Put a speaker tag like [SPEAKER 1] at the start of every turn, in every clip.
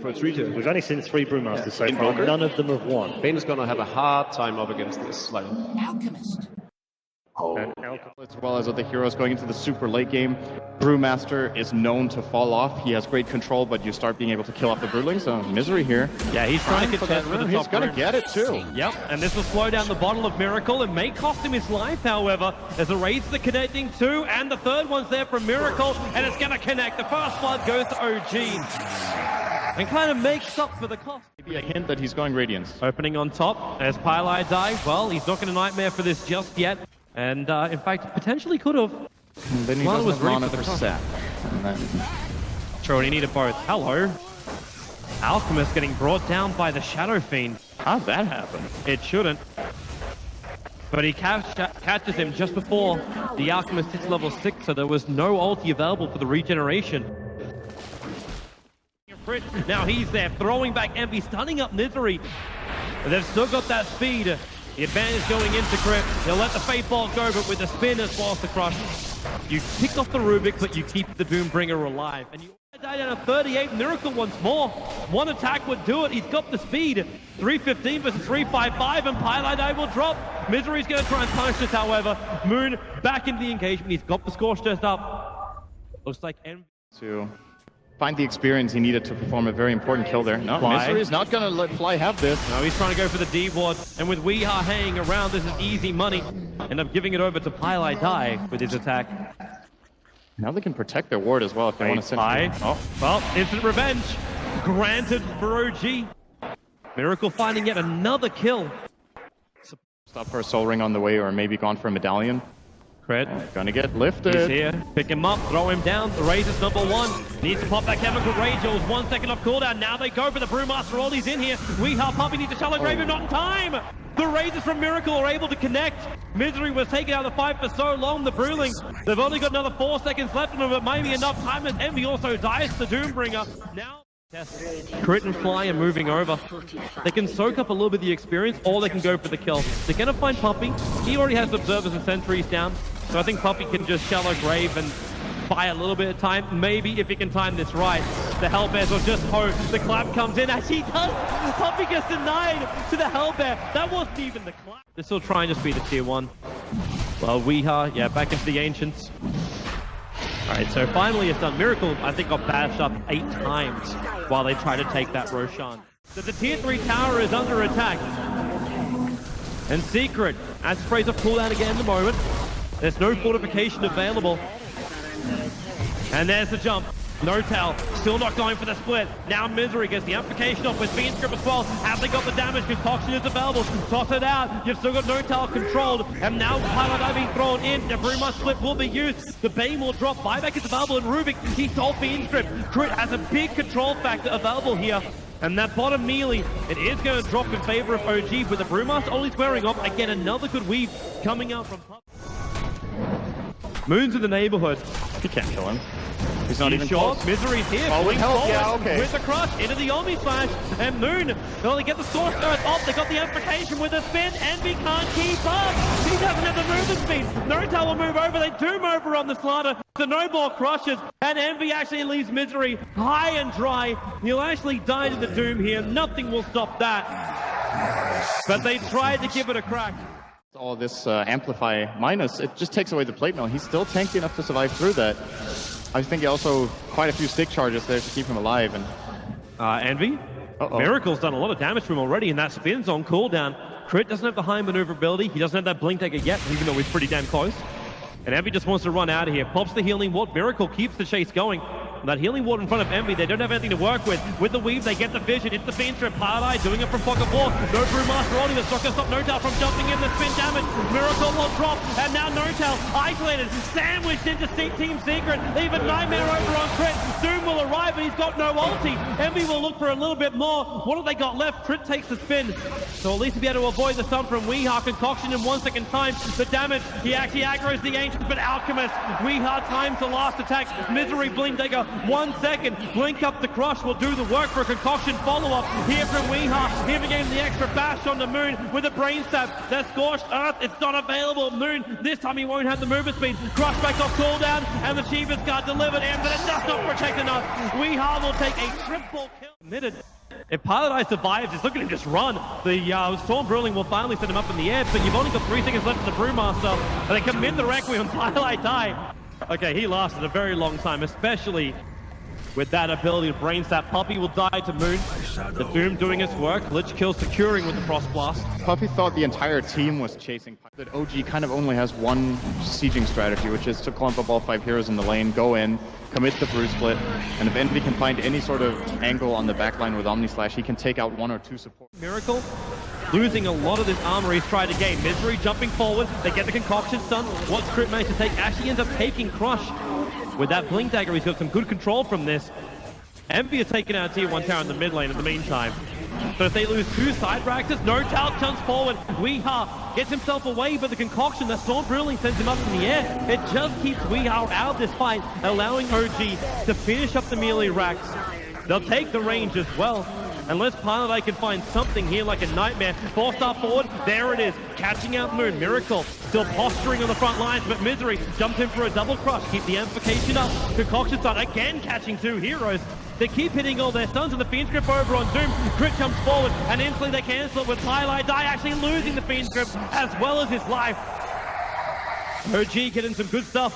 [SPEAKER 1] Frankfurt's retail.
[SPEAKER 2] We've only seen 3 Brewmasters so far. None of them have won.
[SPEAKER 1] Bane's going to have a hard time up against this lineup.
[SPEAKER 3] Alchemist.
[SPEAKER 4] As well as other heroes going into the super late game. Brewmaster is known to fall off. He has great control, but you start being able to kill off the Brewlings. So Misery here.
[SPEAKER 5] Yeah, he's trying to contest for the top.
[SPEAKER 4] He's going to get it too.
[SPEAKER 5] Yep, and this will slow down the bottle of Miracle. It may cost him his life, however. There's a raise the connecting 2, and the third one's there from Miracle, and it's going to connect. The first blood goes to OG. And kind of makes up for the cost.
[SPEAKER 4] Maybe a hint that he's going Radiance.
[SPEAKER 5] Opening on top as pieliedie. Well, he's not going to Nightmare for this just yet. And in fact, potentially could have.
[SPEAKER 4] And then he doesn't have mana for sap.
[SPEAKER 5] True, and he needed both. Hello. Alchemist getting brought down by the Shadow Fiend.
[SPEAKER 4] How'd that happen?
[SPEAKER 5] It shouldn't. But he catches him just before the Alchemist hits level 6, so there was no ulti available for the regeneration. Now he's there, throwing back Envy, stunning up Misery. They've still got that speed. The advantage going into Crit. He'll let the Fate Bolt go, but with the spin as well as the crush. You pick off the Rubik, but you keep the Doombringer alive. And you die down to 38. Miracle once more. One attack would do it. He's got the speed. 315 versus 355, and pieliedie will drop. Misery's going to try and punish this, however. Moon back into the engagement. He's got the Scorch Test up. Looks like Envy.
[SPEAKER 4] To find the experience he needed to perform a very important kill there. No, Misery is not going to let Fly have this.
[SPEAKER 5] No, he's trying to go for the D ward, and with Weeha hanging around, this is easy money. End up giving it over to pieliedie with his attack.
[SPEAKER 4] Now they can protect their ward as well if they want to send it.
[SPEAKER 5] Oh, well, instant revenge. Granted for OG. Miracle finding yet another kill.
[SPEAKER 4] Stop for a Soul Ring on the way, or maybe gone for a Medallion.
[SPEAKER 5] Crit.
[SPEAKER 4] Gonna get lifted.
[SPEAKER 5] He's here. Pick him up, throw him down. The Rage is #1. Needs to pop that Chemical Rage. It was 1 second off cooldown. Now they go for the Brewmaster. All he's in here. Weeha Puppey needs to shallow grave him, not in time. The Raiders from Miracle are able to connect. Misery was taking out the fight for so long. The Brewlings, they've only got another 4 seconds left in them, but maybe enough time as Envy also dies to Doombringer. Now, Crit and Fly are moving over. They can soak up a little bit of the experience, or they can go for the kill. They're going to find Puppey. He already has Observers and Sentries down, so I think Puppey can just shallow grave and buy a little bit of time. Maybe if he can time this right, the Hellbears will just hope the clap comes in as he does. Puppey gets denied to the Hellbear. That wasn't even the clap. They're still trying to speed the tier 1. Well, Weeha, yeah, back into the Ancients. Alright, so finally it's done. Miracle, I think, got bashed up 8 times while they try to take that Roshan. So the tier 3 tower is under attack. And Secret, as sprays off cooldown again in the moment. There's no fortification available. And there's the jump. No tell, still not going for the split. Now Misery gets the amplification off with Fiend Script as well. Have they got the damage? Concoction is available. Toss it out. You've still got No Tell controlled. And now pieliedie being thrown in. The Bruma split will be used. The Bane will drop. Buyback is available. And Rubik, he stole Fiend Script. Crit has a big control factor available here. And that bottom melee, it is going to drop in favor of OG with the Brewmaster only squaring off. Again, another good weave coming out from Pup. Moon's in the neighborhood.
[SPEAKER 4] He can't kill him. He's not even
[SPEAKER 5] short.
[SPEAKER 4] close.
[SPEAKER 5] Misery's here.
[SPEAKER 4] Oh, with help, yeah, okay.
[SPEAKER 5] With the crush into the Omni Slash. And Moon, well, they get the Source Earth off. They got the amplification with the spin. Envy can't keep up. He doesn't have the movement speed. No Tell will move over. They doom over on the Slaughter. The no more crushes. And Envy actually leaves Misery high and dry. He'll actually die to the Doom here. Nothing will stop that. But they tried to give it a crack.
[SPEAKER 4] All this Amplify minus, it just takes away the plate mail. He's still tanky enough to survive through that. I think also quite a few stick charges there to keep him alive. And
[SPEAKER 5] Envy? Miracle's done a lot of damage to him already, and that spin's on cooldown. Crit doesn't have the high maneuverability. He doesn't have that blink dagger yet, even though he's pretty damn close. And Envy just wants to run out of here. Pops the healing ward. Miracle keeps the chase going. That healing ward in front of Envy, they don't have anything to work with. With the weave, they get the vision. It's the Fiend Strip. pieliedie doing it from Pocket 4. No Brewmaster only. The Stocker stop No Tell from jumping in. The spin damage. Miracle will drop. And now No Tell isolated. Sandwiched into Team Secret. Even Nightmare over on Crit. Doom will arrive, but he's got no ulti. Envy will look for a little bit more. What have they got left? Crit takes the spin. So at least to be able to avoid the stun from Weeha. Concoction in 1 second time. The damage. He actually aggroes the Ancients, but Alchemist. Weeha times the last attack. Misery Blink Dagger 1 second. Blink up the crush will do the work for a concoction follow-up here from Weeha. Even getting the extra bash on the Moon with a brain stab. That scorched earth, it's not available. Moon, this time he won't have the movement speed. Crush back off cooldown, and the Chivas got delivered in, but it does not protect enough. Weeha will take a triple kill. Committed. If pieliedie survives, just look at him just run. The Storm Brilling will finally set him up in the air, but you've only got 3 seconds left for the Brewmaster, and they commit the Requiem on pieliedie. Okay, he lasted a very long time, especially with that ability of brain stab. Puppey will die to Moon. The Doom doing its work. Lich kill securing with the Frost Blast.
[SPEAKER 4] Puppey thought the entire team was chasing. That OG kind of only has one sieging strategy, which is to clump up all 5 heroes in the lane, go in, commit the Brew Split, and if Envy can find any sort of angle on the backline with Omni Slash, he can take out 1 or 2 support.
[SPEAKER 5] Miracle losing a lot of this armor he's tried to gain. Misery jumping forward. They get the concoction stun. What's Crit managed to take? Actually ends up taking Crush. With that Blink Dagger, he's got some good control from this. Envy has taken out Tier 1 tower in the mid lane in the meantime. So if they lose 2 side raxes, no doubt jumps forward. Weeha gets himself away, but the concoction that Storm Brilling sends him up in the air. It just keeps Weeha out of this fight, allowing OG to finish up the melee racks. They'll take the range as well. Unless pieliedie can find something here like a nightmare. 4-star forward, there it is. Catching out Moon. Miracle still posturing on the front lines, but Misery jumps in for a double crush. Keep the amplification up. Concoction stun again catching 2 heroes. They keep hitting all their stuns, and the Fiend's Grip over on Doom. Crit jumps forward, and instantly they cancel it with pieliedie actually losing the Fiend's Grip as well as his life. OG getting some good stuff.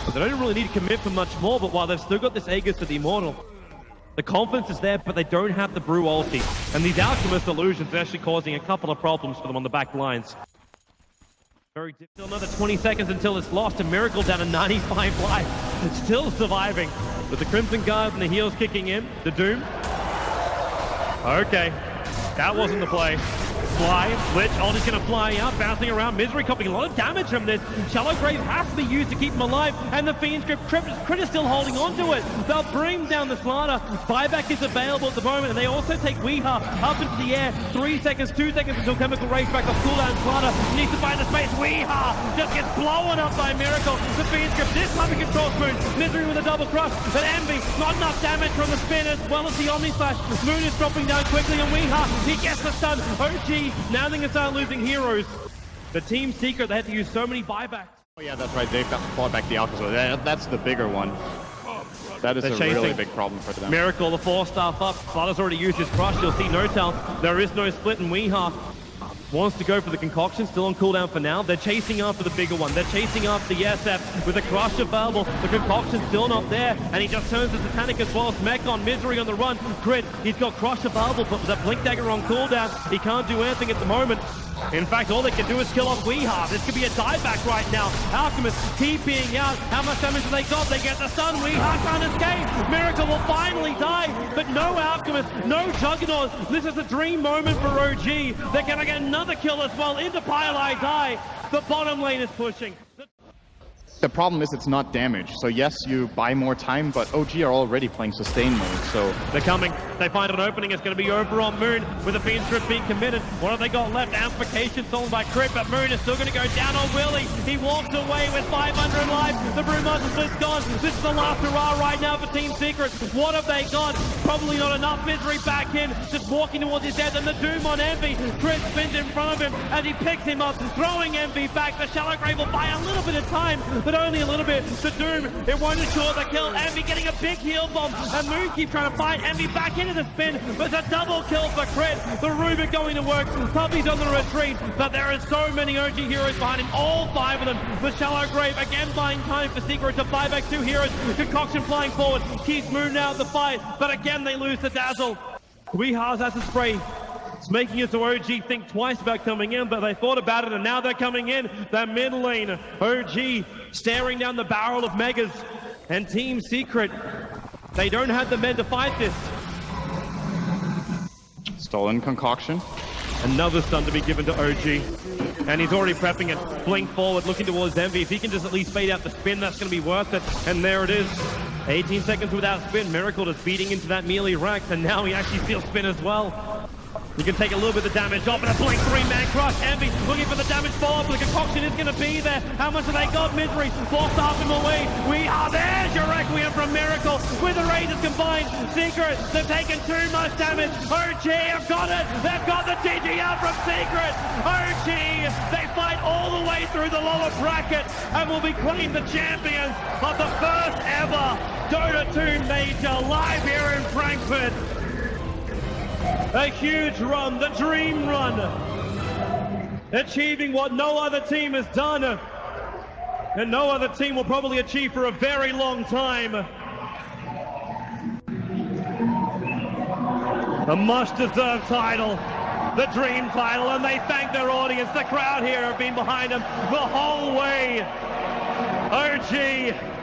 [SPEAKER 5] But they don't really need to commit for much more, but while they've still got this Aegis to the Immortal, the confidence is there, but they don't have the Brew ulti. And these Alchemist illusions are actually causing a couple of problems for them on the back lines. Very difficult. Another 20 seconds until it's lost. A Miracle down to 95 life. It's still surviving. With the Crimson Guard and the heals kicking in. The Doom. Okay. That wasn't the play. Fly, Lich, ulti's gonna fly out, bouncing around. Misery copying a lot of damage from this. Shallow Grave has to be used to keep him alive, and the Fiend's Grip, Crit is still holding on to it. They'll bring down the Slaughter. Buyback is available at the moment, and they also take Weeha up into the air. 3 seconds, 2 seconds until Chemical Rage back off cooldown. Slaughter needs to find the space. Weeha just gets blown up by Miracle. The Fiend's Grip this time he controls Moon. Misery with a double crush, but Envy, not enough damage from the spin as well as the Omni Slash. Moon is dropping down quickly, and Weeha, he gets the stun. OG, now they can start losing heroes. The Team Secret, they had to use so many buybacks.
[SPEAKER 4] Oh yeah, that's right. They've got to claw back the Alchemist. That's the bigger one. That is a really big problem for them.
[SPEAKER 5] Miracle, the 4-star up. Slaughter's already used his crush. You'll see No-Tell. There is no split, and Weeha wants to go for the concoction, still on cooldown for now. They're chasing after the bigger one. They're chasing after the SF with the crush available. The concoction's still not there, and he just turns to Satanic as well. Smack on Misery on the run. Crit, he's got crush available, but with that Blink Dagger on cooldown, he can't do anything at the moment. In fact, all they can do is kill off Weeha. This could be a dieback right now. Alchemist keep being out. How much damage have they got? They get the stun. Weeha can't escape. Miracle will finally die, but no Alchemist, no Juggernaut. This is a dream moment for OG. They're going to get another kill as well into pieliedie. The bottom lane is pushing.
[SPEAKER 4] The problem is it's not damage. So yes, you buy more time, but OG are already playing sustain mode, so...
[SPEAKER 5] They're coming. They find an opening. It's going to be over on Moon with the Fiend's Grip being committed. What have they got left? Amplification stolen by Crit, but Moon is still going to go down on Willie. He walks away with 500 life. The Brewmaster split's gone. This is the last hurrah right now for Team Secret. What have they got? Probably not enough. Misery back in, just walking towards his death, and the Doom on Envy. Crit spins in front of him as he picks him up, throwing Envy back. The Shallow Grave will buy a little bit of time, but only a little bit. The Doom, it won't ensure the kill. Envy getting a big heal bomb, and Moon keep trying to fight Envy back into the spin, but it's a double kill for Crit. The Rubik going to work. Puppey's on the retreat, but there are so many OG heroes behind him, all 5 of them. The Shallow Grave again buying time for Secret to buy back 2 heroes. Concoction flying forward, keeps Moon out of the fight, but again they lose to Dazzle. Weeha's has a spray. It's making it so OG think twice about coming in, but they thought about it, and now they're coming in. The mid lane, OG staring down the barrel of Megas, and Team Secret, they don't have the men to fight this.
[SPEAKER 4] Stolen concoction.
[SPEAKER 5] Another stun to be given to OG, and he's already prepping it. Blink forward, looking towards Envy. If he can just at least fade out the spin, that's going to be worth it. And there it is. 18 seconds without spin. Miracle just beating into that melee rack, and now he actually feels spin as well. You can take a little bit of damage off, and a blink 3-man crush. Envy looking for the damage follow-up. The concoction is going to be there. How much have they got? Misery forced off him away. We are there. Your Requiem from Miracle with the Raiders combined. Secret, they've taken too much damage. OG have got it. They've got the TGR from Secret. OG, they fight all the way through the lower bracket and will be claimed the champions of the first ever Dota 2 major live here in Frankfurt. A huge run, the dream run, achieving what no other team has done, and no other team will probably achieve for a very long time. A much-deserved title, the dream title, and they thank their audience. The crowd here have been behind them the whole way. OG